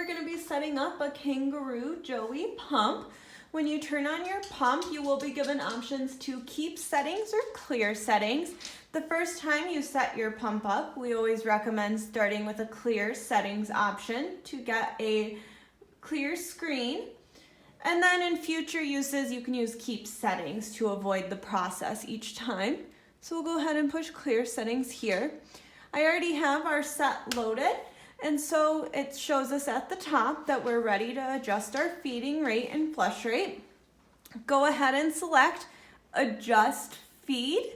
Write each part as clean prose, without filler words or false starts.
we're going to be setting up a Kangaroo Joey pump. When you turn on your pump, you will be given options to keep settings or clear settings. The first time you set your pump up, we always recommend starting with a clear settings option to get a clear screen. And then in future uses, you can use keep settings to avoid the process each time. So we'll go ahead and push clear settings here. I already have our set loaded, and so it shows us at the top that we're ready to adjust our feeding rate and flush rate. Go ahead and select adjust feed.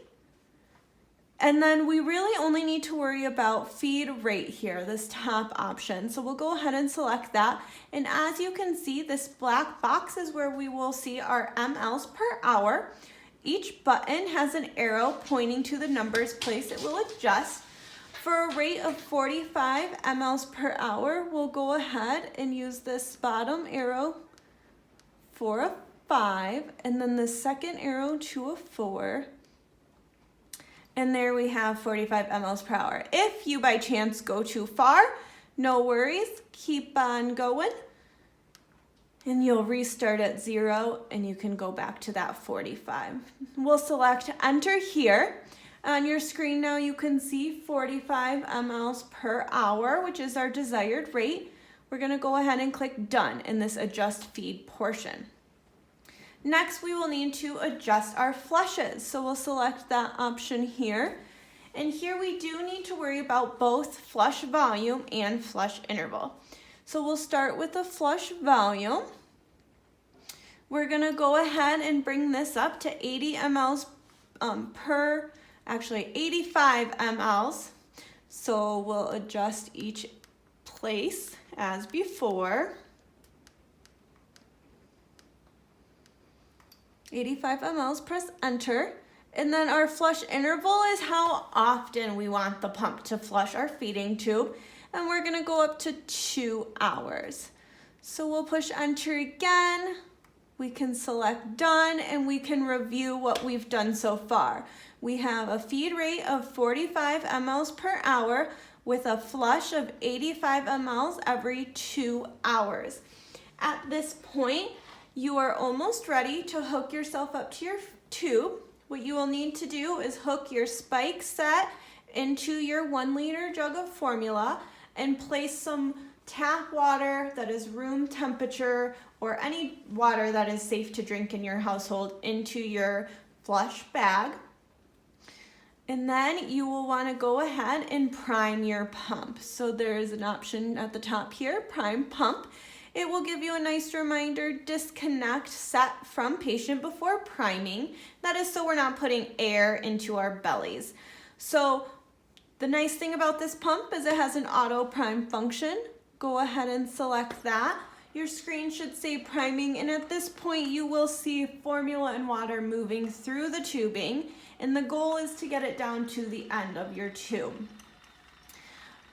And then we really only need to worry about feed rate here, this top option. So we'll go ahead and select that. And as you can see, this black box is where we will see our mLs per hour. Each button has an arrow pointing to the numbers place it will adjust. For a rate of 45 mLs per hour, we'll go ahead and use this bottom arrow for a 5, and then the second arrow to a 4. And there we have 45 mLs per hour. If you by chance go too far, no worries, keep on going. And you'll restart at 0 and you can go back to that 45. We'll select enter here. On your screen now you can see 45 mLs per hour, which is our desired rate. We're gonna go ahead and click done in this adjust feed portion. Next, we will need to adjust our flushes. So we'll select that option here. And here we do need to worry about both flush volume and flush interval. So we'll start with the flush volume. We're gonna go ahead and bring this up to 80 mLs 85 mLs. So we'll adjust each place as before. 85 mLs, press enter. And then our flush interval is how often we want the pump to flush our feeding tube. And we're gonna go up to 2 hours. So we'll push enter again. We can select done and we can review what we've done so far. We have a feed rate of 45 mLs per hour with a flush of 85 mLs every 2 hours. At this point, you are almost ready to hook yourself up to your tube. What you will need to do is hook your spike set into your 1 liter jug of formula and place some tap water that is room temperature or any water that is safe to drink in your household into your flush bag. And then you will want to go ahead and prime your pump. So there is an option at the top here, prime pump. It will give you a nice reminder, disconnect set from patient before priming. That is so we're not putting air into our bellies. So the nice thing about this pump is it has an auto prime function. Go ahead and select that. Your screen should say priming, and at this point you will see formula and water moving through the tubing, and the goal is to get it down to the end of your tube.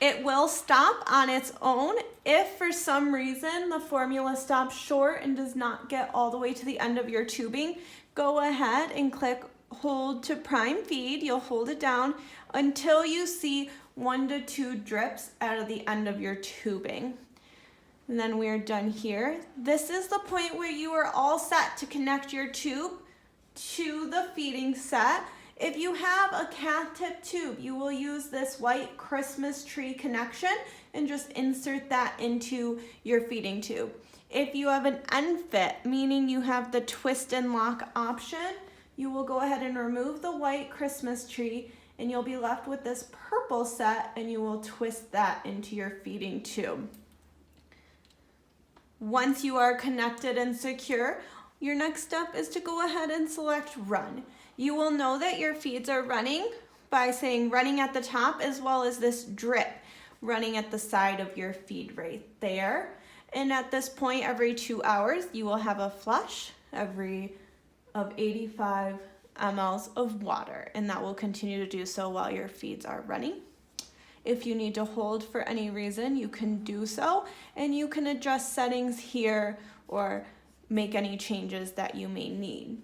It will stop on its own if for some reason the formula stops short and does not get all the way to the end of your tubing. Go ahead and click hold to prime feed. You'll hold it down until you see 1 to 2 drips out of the end of your tubing. And then we're done here. This is the point where you are all set to connect your tube to the feeding set. If you have a cath tip tube, you will use this white Christmas tree connection and just insert that into your feeding tube. If you have an end fit, meaning you have the twist and lock option, you will go ahead and remove the white Christmas tree and you'll be left with this purple set, and you will twist that into your feeding tube. Once you are connected and secure, your next step is to go ahead and select run. You will know that your feeds are running by saying running at the top, as well as this drip running at the side of your feed right there. And at this point, every 2 hours, you will have a flush of 85 mLs of water, and that will continue to do so while your feeds are running. If you need to hold for any reason, you can do so, and you can adjust settings here or make any changes that you may need.